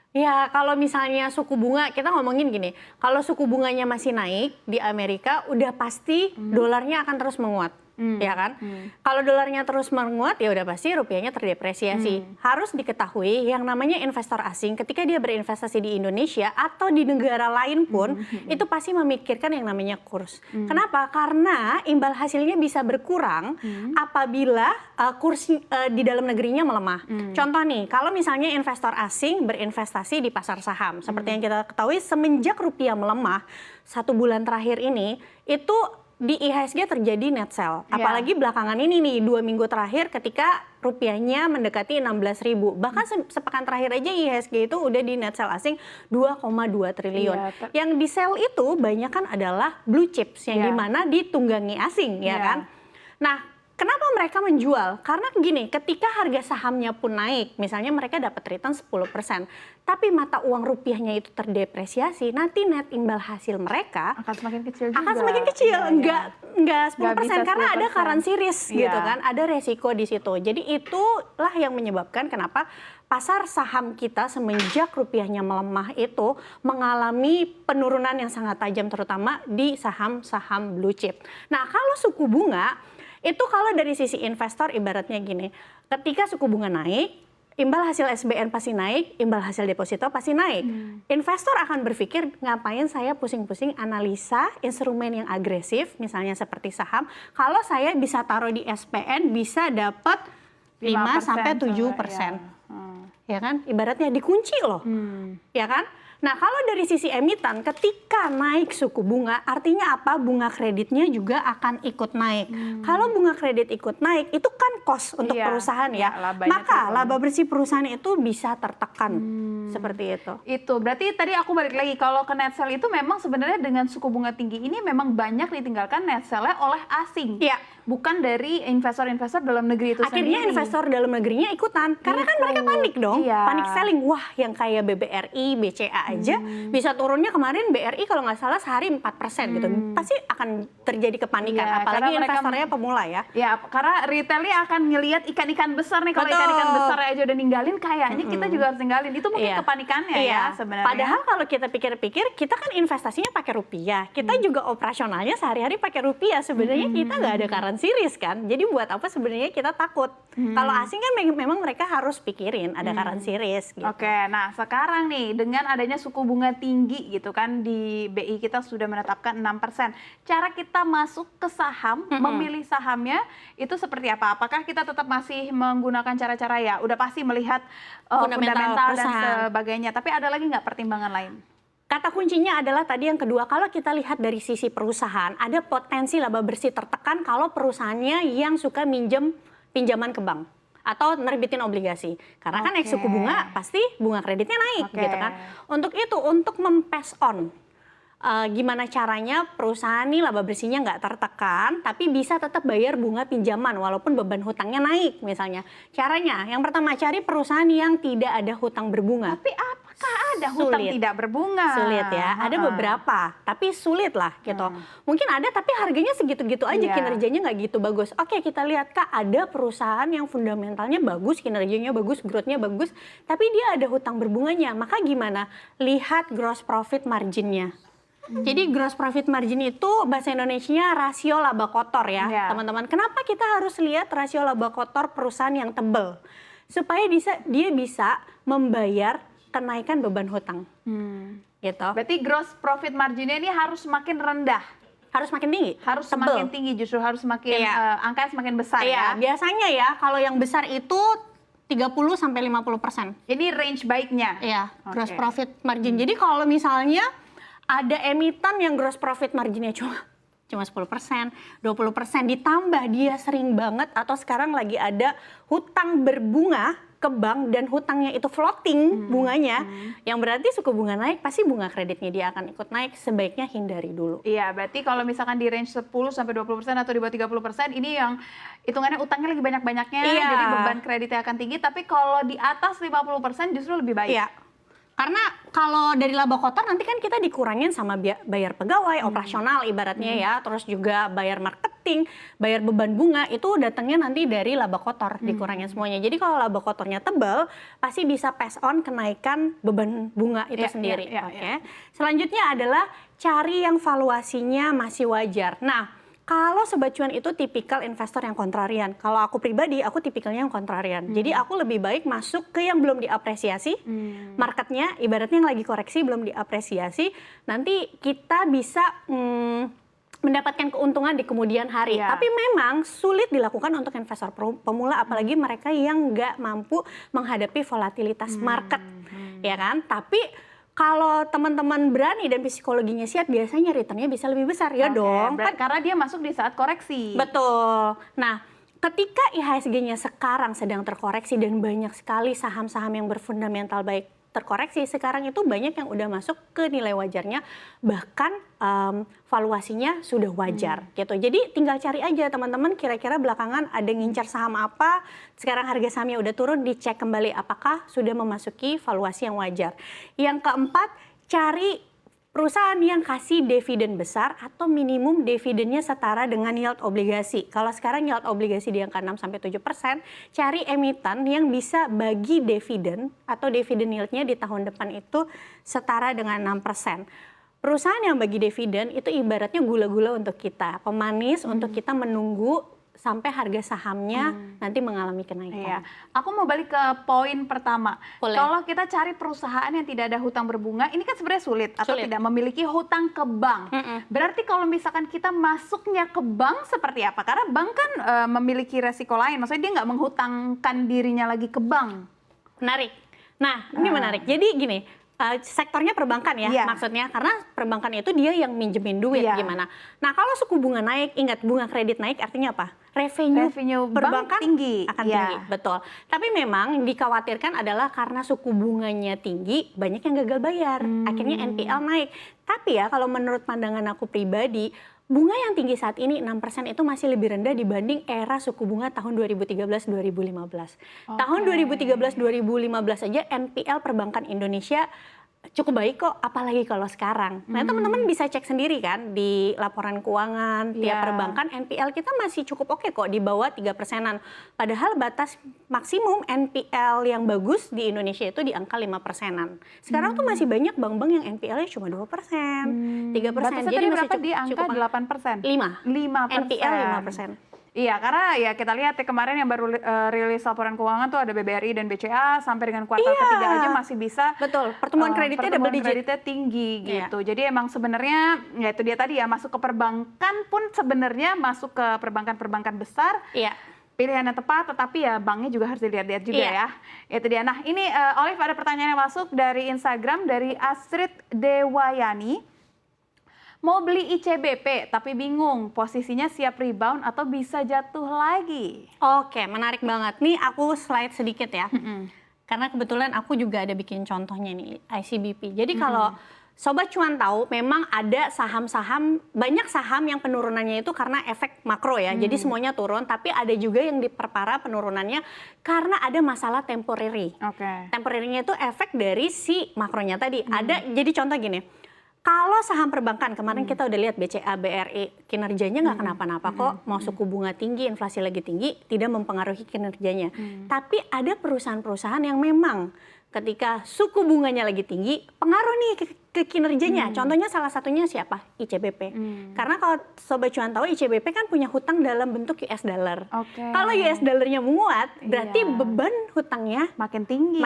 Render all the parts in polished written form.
Ya, kalau misalnya suku bunga, kita ngomongin gini, kalau suku bunganya masih naik di Amerika, udah pasti dolarnya akan terus menguat. Ya kan? Kalau dolarnya terus menguat, ya udah pasti rupiahnya terdepresiasi. Harus diketahui yang namanya investor asing ketika dia berinvestasi di Indonesia atau di negara lain pun, itu pasti memikirkan yang namanya kurs. Kenapa? Karena imbal hasilnya bisa berkurang apabila kurs di dalam negerinya melemah. Contoh nih, kalau misalnya investor asing berinvestasi di pasar saham, seperti yang kita ketahui semenjak rupiah melemah 1 bulan terakhir ini, itu di IHSG terjadi net sell. Apalagi belakangan ini nih, 2 minggu terakhir ketika rupiahnya mendekati 16.000. Bahkan sepekan terakhir aja IHSG itu udah di net sell asing 2,2 triliun. Yang di sell itu banyak kan adalah blue chips, yang dimana ditunggangi asing, ya kan? Nah, kenapa mereka menjual? Karena gini, ketika harga sahamnya pun naik, misalnya mereka dapat return 10%, tapi mata uang rupiahnya itu terdepresiasi, nanti net imbal hasil mereka akan semakin kecil juga. Akan semakin kecil, enggak 10%, karena ada currency risk gitu kan, ada resiko di situ. Jadi itulah yang menyebabkan kenapa pasar saham kita semenjak rupiahnya melemah itu mengalami penurunan yang sangat tajam, terutama di saham-saham blue chip. Nah, kalau suku bunga itu kalau dari sisi investor ibaratnya gini, ketika suku bunga naik, imbal hasil SBN pasti naik, imbal hasil deposito pasti naik. Investor akan berpikir, ngapain saya pusing-pusing analisa instrumen yang agresif, misalnya seperti saham, kalau saya bisa taruh di SPN bisa dapat 5-7%. Ya kan? Ibaratnya dikunci loh. Ya kan? Nah, kalau dari sisi emiten, ketika naik suku bunga, artinya apa? Bunga kreditnya juga akan ikut naik. Kalau bunga kredit ikut naik, itu kan cost untuk perusahaan ya. Maka laba bersih perusahaan itu bisa tertekan. Seperti itu. Itu, berarti tadi aku balik lagi, kalau ke net sell itu memang sebenarnya dengan suku bunga tinggi ini memang banyak ditinggalkan net sell-nya oleh asing. Iya. Bukan dari investor-investor dalam negeri itu sendiri. Akhirnya investor dalam negerinya ikutan. Karena kan mereka panik dong. Panik selling. Wah, yang kayak BBRI, BCA aja bisa turunnya kemarin BRI kalau nggak salah sehari 4% gitu. Pasti akan terjadi kepanikan. Apalagi investornya pemula ya. Ya, karena retailnya akan ngelihat ikan-ikan besar nih. Kalau ikan-ikan besar aja udah ninggalin, kayaknya kita juga harus ninggalin. Itu mungkin kepanikannya ya sebenarnya. Padahal kalau kita pikir-pikir, kita kan investasinya pakai rupiah. Kita juga operasionalnya sehari-hari pakai rupiah. Sebenarnya kita nggak ada currency risk kan. Jadi buat apa sebenarnya kita takut? Kalau asing kan memang mereka harus pikirin ada currency risk gitu. Oke, nah sekarang nih dengan adanya suku bunga tinggi gitu kan di BI kita sudah menetapkan 6%. Cara kita masuk ke saham, memilih sahamnya itu seperti apa? Apakah kita tetap masih menggunakan cara-cara ya udah pasti melihat fundamental dan sebagainya, tapi ada lagi nggak pertimbangan lain? Kata kuncinya adalah tadi yang kedua, kalau kita lihat dari sisi perusahaan, ada potensi laba bersih tertekan kalau perusahaannya yang suka minjem pinjaman ke bank atau nerbitin obligasi. Karena kan naik suku bunga, pasti bunga kreditnya naik gitu kan. Untuk itu, untuk mem-pass on, gimana caranya perusahaan nih laba bersihnya nggak tertekan, tapi bisa tetap bayar bunga pinjaman walaupun beban hutangnya naik misalnya. Caranya, yang pertama cari perusahaan yang tidak ada hutang berbunga. Tapi apakah ada hutang tidak berbunga? Sulit ya, ada beberapa, tapi sulit lah gitu. Mungkin ada tapi harganya segitu-gitu aja, kinerjanya nggak gitu bagus. Oke, kita lihat Kak, ada perusahaan yang fundamentalnya bagus, kinerjanya bagus, growth-nya bagus, tapi dia ada hutang berbunganya. Maka gimana? Lihat gross profit margin-nya. Jadi gross profit margin itu bahasa Indonesianya rasio laba kotor ya teman-teman. Kenapa kita harus lihat rasio laba kotor perusahaan yang tebel? Supaya dia bisa membayar kenaikan beban hutang. Gitu. Berarti gross profit marginnya ini harus semakin rendah. Harus makin tinggi. Harus semakin tinggi, justru harus semakin angkanya semakin besar ya. Biasanya ya kalau yang besar itu 30-50%. Ini range baiknya. Iya, gross profit margin. Jadi kalau misalnya ada emiten yang gross profit marginnya cuma 10%, 20%, ditambah dia sering banget atau sekarang lagi ada hutang berbunga ke bank dan hutangnya itu floating bunganya, yang berarti suku bunga naik, pasti bunga kreditnya dia akan ikut naik, sebaiknya hindari dulu. Iya, berarti kalau misalkan di range 10-20% atau di bawah 30%, ini yang hitungannya utangnya lagi banyak-banyaknya, jadi beban kreditnya akan tinggi, tapi kalau di atas 50% justru lebih baik. Iya. Karena kalau dari laba kotor nanti kan kita dikurangin sama bayar pegawai, operasional ibaratnya ya, terus juga bayar marketing, bayar beban bunga, itu datangnya nanti dari laba kotor, dikurangin semuanya. Jadi kalau laba kotornya tebal, pasti bisa pass on kenaikan beban bunga itu sendiri. Oke. Selanjutnya adalah cari yang valuasinya masih wajar. Nah, kalau Sobat Cuan itu tipikal investor yang kontrarian. Kalau aku pribadi, aku tipikalnya yang kontrarian. Jadi aku lebih baik masuk ke yang belum diapresiasi, marketnya ibaratnya yang lagi koreksi belum diapresiasi. Nanti kita bisa mendapatkan keuntungan di kemudian hari. Tapi memang sulit dilakukan untuk investor pemula, apalagi mereka yang nggak mampu menghadapi volatilitas market, ya kan? Tapi kalau teman-teman berani dan psikologinya siap, biasanya returnnya bisa lebih besar, ya dong. Karena dia masuk di saat koreksi. Betul. Nah, ketika IHSG-nya sekarang sedang terkoreksi dan banyak sekali saham-saham yang berfundamental baik terkoreksi, sekarang itu banyak yang udah masuk ke nilai wajarnya, bahkan valuasinya sudah wajar gitu. Jadi tinggal cari aja teman-teman, kira-kira belakangan ada ngincar saham apa, sekarang harga sahamnya udah turun, dicek kembali apakah sudah memasuki valuasi yang wajar. Yang keempat, cari perusahaan yang kasih dividen besar atau minimum dividennya setara dengan yield obligasi. Kalau sekarang yield obligasi di angka 6-7%, cari emiten yang bisa bagi dividen atau dividen yieldnya di tahun depan itu setara dengan 6%. Perusahaan yang bagi dividen itu ibaratnya gula-gula untuk kita, pemanis untuk kita menunggu sampai harga sahamnya nanti mengalami kenaikan. Aku mau balik ke poin pertama. Boleh. Kalau kita cari perusahaan yang tidak ada hutang berbunga, ini kan sebenarnya sulit atau tidak memiliki hutang ke bank. Berarti kalau misalkan kita masuknya ke bank seperti apa? Karena bank kan memiliki resiko lain. Maksudnya dia nggak menghutangkan dirinya lagi ke bank. Menarik. Nah, ini menarik. Jadi gini, sektornya perbankan ya maksudnya, karena perbankan itu dia yang minjemin duit gimana. Nah, kalau suku bunga naik, ingat bunga kredit naik artinya apa? Revenue perbankan tinggi akan tinggi, betul. Tapi memang dikhawatirkan adalah karena suku bunganya tinggi, banyak yang gagal bayar, akhirnya NPL naik. Tapi ya kalau menurut pandangan aku pribadi, bunga yang tinggi saat ini 6% itu masih lebih rendah dibanding era suku bunga tahun 2013-2015. Tahun 2013-2015 aja NPL perbankan Indonesia cukup baik kok, apalagi kalau sekarang. Nah, teman-teman bisa cek sendiri kan di laporan keuangan tiap perbankan, NPL kita masih cukup oke kok, di bawah 3%-an. Padahal batas maksimum NPL yang bagus di Indonesia itu di angka 5%-an. Sekarang tuh masih banyak bank-bank yang NPL-nya cuma 2%, 3%. Batasnya Jadi tadi masih berapa di angka 8%? 5%. NPL 5%. Iya, karena ya kita lihat ya kemarin yang baru rilis laporan keuangan tuh ada BBRI dan BCA sampai dengan kuartal ketiga aja masih bisa. Betul, pertumbuhan kreditnya double digit. Kreditnya tinggi gitu. Jadi emang sebenarnya ya itu dia tadi ya, masuk ke perbankan pun sebenarnya masuk ke perbankan-perbankan besar. Pilihan yang tepat, tetapi ya banknya juga harus dilihat-lihat juga ya. Itu dia. Nah, ini Olive ada pertanyaan yang masuk dari Instagram dari Astrid Dewayani. Mau beli ICBP tapi bingung posisinya siap rebound atau bisa jatuh lagi. Oke, menarik banget. Nih aku slide sedikit ya. Karena kebetulan aku juga ada bikin contohnya nih ICBP. Jadi kalau Sobat Cuan tahu memang ada saham-saham, banyak saham yang penurunannya itu karena efek makro ya. Jadi semuanya turun, tapi ada juga yang diperparah penurunannya karena ada masalah temporary. Temporary-nya itu efek dari si makronya tadi. Ada, jadi contoh gini. Kalau saham perbankan, kemarin kita udah lihat BCA, BRI, kinerjanya nggak kenapa-napa kok. Mau suku bunga tinggi, inflasi lagi tinggi, tidak mempengaruhi kinerjanya. Tapi ada perusahaan-perusahaan yang memang ketika suku bunganya lagi tinggi, pengaruh nih ke kinerjanya. Contohnya salah satunya siapa? ICBP. Karena kalau Sobat Cuan tahu ICBP kan punya hutang dalam bentuk US dollar. Kalau US dollarnya menguat, berarti beban hutangnya makin tinggi.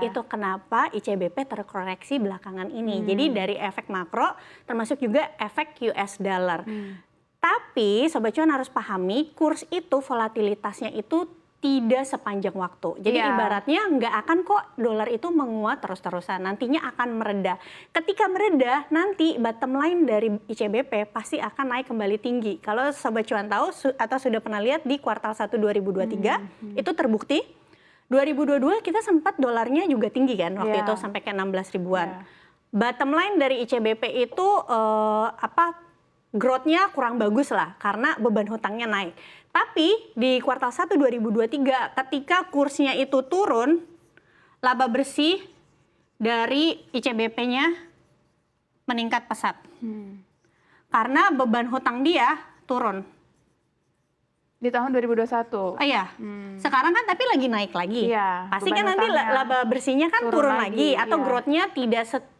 Itu kenapa ICBP terkoreksi belakangan ini. Jadi dari efek makro termasuk juga efek US dollar. Tapi Sobat Cuan harus pahami kurs itu volatilitasnya itu tidak sepanjang waktu. Jadi ibaratnya nggak akan kok dolar itu menguat terus-terusan. Nantinya akan mereda. Ketika mereda, nanti bottom line dari ICBP pasti akan naik kembali tinggi. Kalau Sobat Cuan tahu atau sudah pernah lihat di kuartal 1 2023, itu terbukti. 2022 kita sempat dolarnya juga tinggi kan waktu itu sampai ke 16 ribuan. Bottom line dari ICBP itu growth-nya kurang bagus lah karena beban hutangnya naik. Tapi di kuartal 1 2023 ketika kursnya itu turun, laba bersih dari ICBP-nya meningkat pesat. Karena beban hutang dia turun. Di tahun 2021. Oh iya, sekarang kan tapi lagi naik lagi. Iya, Pasti beban kan nanti hutangnya laba bersihnya kan turun turun lagi, atau iya. growth-nya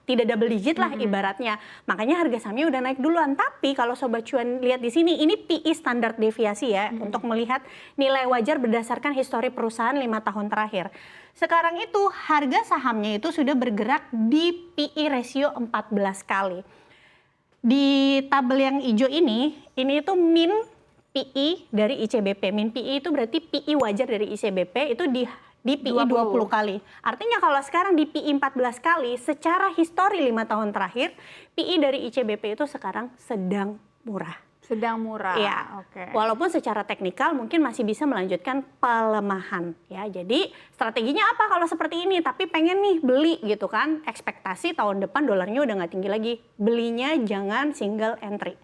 tidak double digit lah ibaratnya. Makanya harga sahamnya udah naik duluan. Tapi kalau Sobat Cuan lihat di sini, ini PE standar deviasi ya, untuk melihat nilai wajar berdasarkan histori perusahaan 5 tahun terakhir. Sekarang itu harga sahamnya itu sudah bergerak di PE ratio 14 kali. Di tabel yang hijau ini itu min PE dari ICBP. Min PE itu berarti PE wajar dari ICBP itu di PE 20 kali. Artinya kalau sekarang di PE 14 kali, secara histori 5 tahun terakhir, PE dari ICBP itu sekarang sedang murah. Sedang murah. Ya, Oke. walaupun secara teknikal mungkin masih bisa melanjutkan pelemahan. Ya, jadi strateginya apa kalau seperti ini? Tapi pengen nih beli gitu kan? Ekspektasi tahun depan dolarnya udah nggak tinggi lagi. Belinya jangan single entry.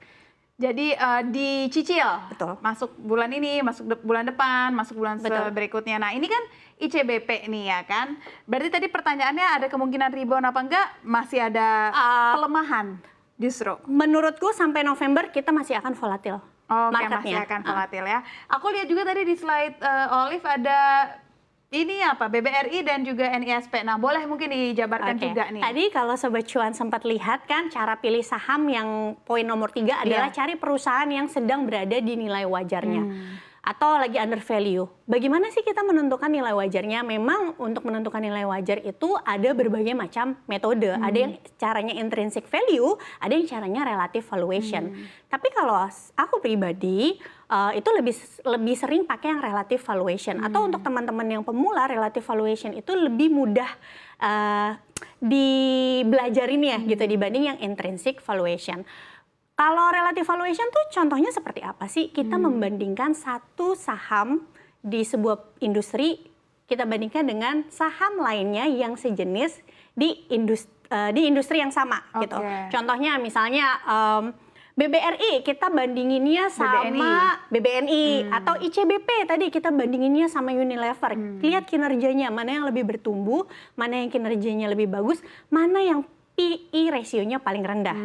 Jadi dicicil. Betul. Masuk bulan ini, masuk bulan depan, masuk bulan berikutnya. Nah, ini kan ICBP nih ya kan. Berarti tadi pertanyaannya ada kemungkinan rebound apa enggak? Masih ada pelemahan justru. Menurutku sampai November kita masih akan volatil. Oke, marketnya. masih akan volatil ya. Aku lihat juga tadi di slide Olive ada ini apa, BBRI dan juga NISP. Nah, boleh mungkin dijabarkan juga nih. Tadi kalau Sobat Cuan sempat lihat kan cara pilih saham yang poin nomor 3 adalah cari perusahaan yang sedang berada di nilai wajarnya. Atau lagi under value. Bagaimana sih kita menentukan nilai wajarnya? Memang untuk menentukan nilai wajar itu ada berbagai macam metode. Ada yang caranya intrinsic value, ada yang caranya relative valuation. Tapi kalau aku pribadi itu lebih sering pakai yang relative valuation. Atau untuk teman-teman yang pemula, relative valuation itu lebih mudah dibelajarin ya gitu dibanding yang intrinsic valuation. Kalau relative valuation tuh contohnya seperti apa sih? Kita membandingkan satu saham di sebuah industri, kita bandingkan dengan saham lainnya yang sejenis di industri yang sama gitu. Contohnya misalnya BBRI kita bandinginnya sama BBNI atau ICBP tadi kita bandinginnya sama Unilever. Lihat kinerjanya, mana yang lebih bertumbuh, mana yang kinerjanya lebih bagus, mana yang PE rasionya paling rendah.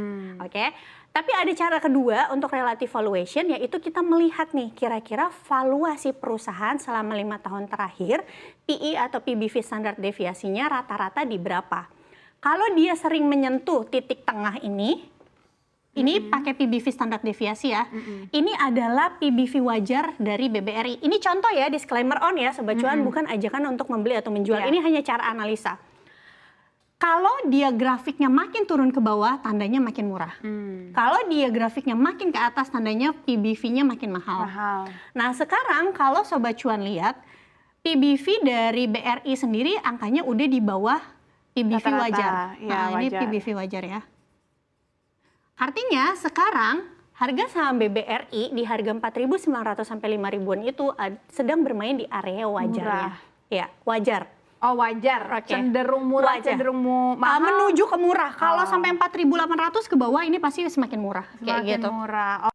Oke. Tapi ada cara kedua untuk relative valuation, yaitu kita melihat nih kira-kira valuasi perusahaan selama 5 tahun terakhir, PE atau PBV standar deviasinya rata-rata di berapa. Kalau dia sering menyentuh titik tengah ini pakai PBV standar deviasi ya, ini adalah PBV wajar dari BBRI. Ini contoh ya, disclaimer on ya Sobat Cuan, bukan ajakan untuk membeli atau menjual, ini hanya cara analisa. Kalau dia grafiknya makin turun ke bawah, tandanya makin murah. Kalau dia grafiknya makin ke atas, tandanya PBV-nya makin mahal. Nah sekarang kalau Sobat Cuan lihat, PBV dari BRI sendiri angkanya udah di bawah PBV wajar. Nah ini PBV wajar ya. Artinya sekarang harga saham BBRI di harga 4.900 sampai 5.000-an itu sedang bermain di area wajarnya. Ya, wajar. Oh wajar, cenderung murah, cenderung mahal. Menuju ke murah. Kalau sampai 4.800 ke bawah ini pasti semakin murah. Kayak gitu. Murah.